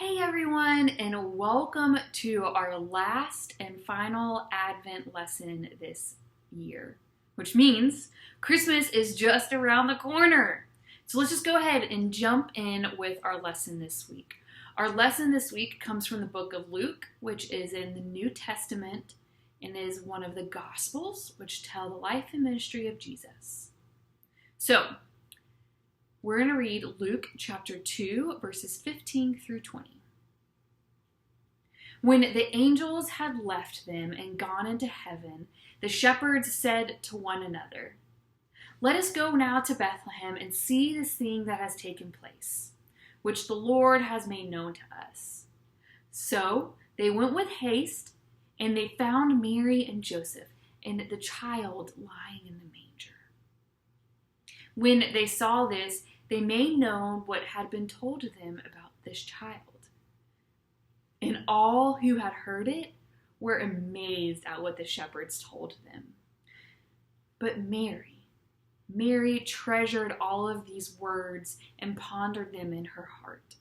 Hey everyone, and welcome to our last and final Advent lesson this year, which means Christmas is just around the corner. So let's just go ahead and jump in with our lesson this week. Our lesson this week comes from the book of Luke, which is in the New Testament and is one of the Gospels, which tell the life and ministry of Jesus. So, we're going to read Luke chapter 2, verses 15 through 20. When the angels had left them and gone into heaven, the shepherds said to one another, "Let us go now to Bethlehem and see this thing that has taken place, which the Lord has made known to us." So they went with haste, and they found Mary and Joseph and the child lying in the manger. When they saw this, they made known what had been told to them about this child. And all who had heard it were amazed at what the shepherds told them. But Mary treasured all of these words and pondered them in her heart.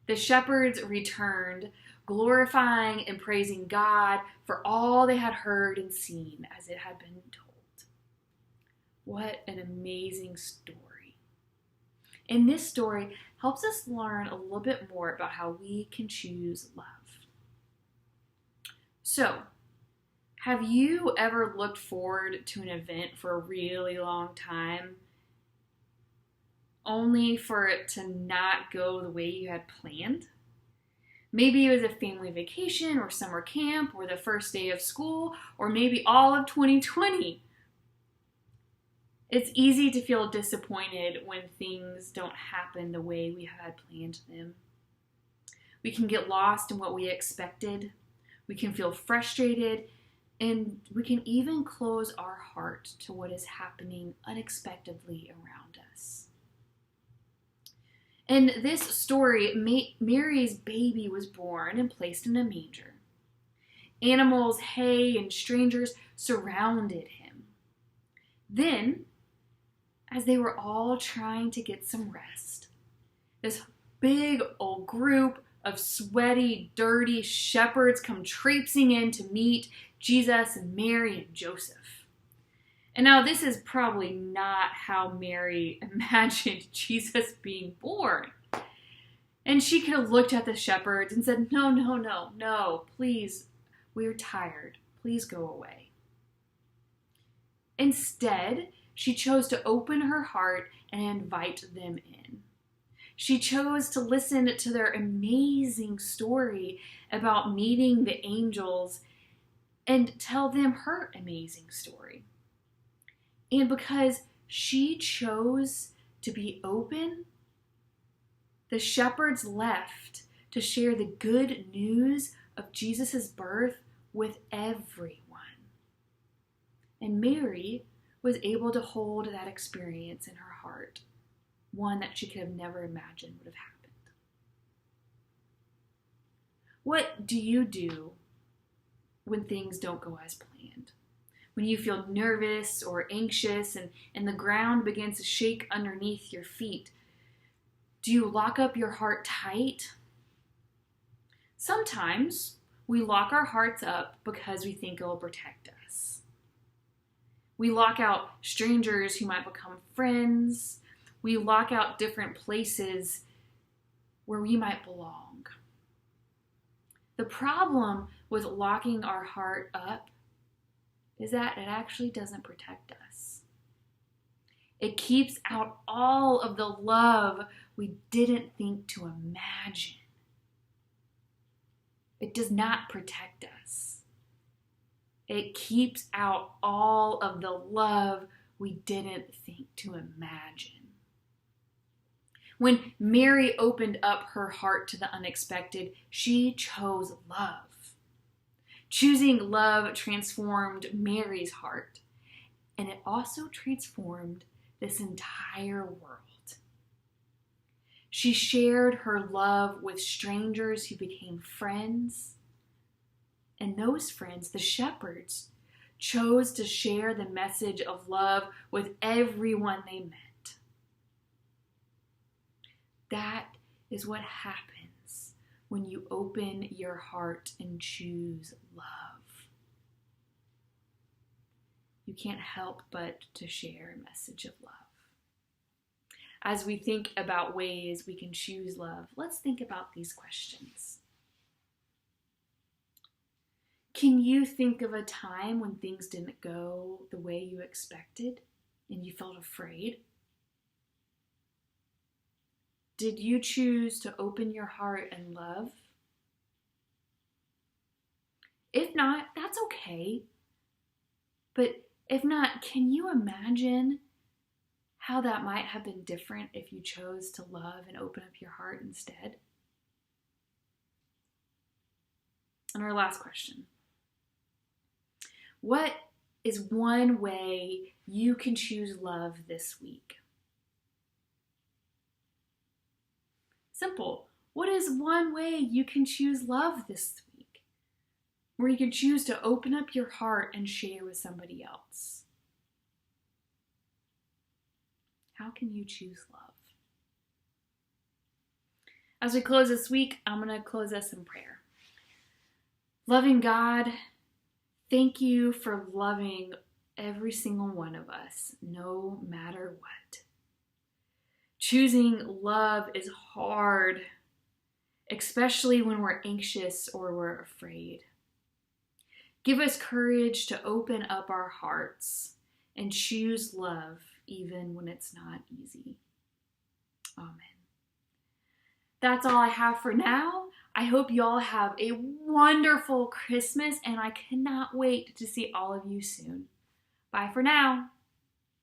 The shepherds returned, glorifying and praising God for all they had heard and seen as it had been told. What an amazing story. And this story helps us learn a little bit more about how we can choose love. So, have you ever looked forward to an event for a really long time, only for it to not go the way you had planned? Maybe it was a family vacation or summer camp or the first day of school or maybe all of 2020. It's easy to feel disappointed when things don't happen the way we had planned them. We can get lost in what we expected. We can feel frustrated, and we can even close our heart to what is happening unexpectedly around us. In this story, Mary's baby was born and placed in a manger. Animals, hay, and strangers surrounded him. Then, as they were all trying to get some rest, this big old group of sweaty, dirty shepherds come traipsing in to meet Jesus and Mary and Joseph. And now this is probably not how Mary imagined Jesus being born. And she could have looked at the shepherds and said, no, please, we're tired. Please go away. Instead, she chose to open her heart and invite them in. She chose to listen to their amazing story about meeting the angels and tell them her amazing story. And because she chose to be open, the shepherds left to share the good news of Jesus' birth with everyone. And Mary was able to hold that experience in her heart, one that she could have never imagined would have happened. What do you do when things don't go as planned? When you feel nervous or anxious and the ground begins to shake underneath your feet, do you lock up your heart tight? Sometimes we lock our hearts up because we think it will protect us. We lock out strangers who might become friends. We lock out different places where we might belong. The problem with locking our heart up is that it actually doesn't protect us. It keeps out all of the love we didn't think to imagine. It does not protect us. It keeps out all of the love we didn't think to imagine. When Mary opened up her heart to the unexpected, she chose love. Choosing love transformed Mary's heart, and it also transformed this entire world. She shared her love with strangers who became friends. And those friends, the shepherds, chose to share the message of love with everyone they met. That is what happens when you open your heart and choose love. You can't help but to share a message of love. As we think about ways we can choose love, let's think about these questions. Can you think of a time when things didn't go the way you expected and you felt afraid? Did you choose to open your heart and love? If not, that's okay. But if not, can you imagine how that might have been different if you chose to love and open up your heart instead? And our last question. What is one way you can choose love this week? Simple. What is one way you can choose love this week? Where you can choose to open up your heart and share with somebody else? How can you choose love? As we close this week, I'm going to close us in prayer. Loving God, thank you for loving every single one of us, no matter what. Choosing love is hard, especially when we're anxious or we're afraid. Give us courage to open up our hearts and choose love even when it's not easy. Amen. That's all I have for now. I hope you all have a wonderful Christmas, and I cannot wait to see all of you soon. Bye for now.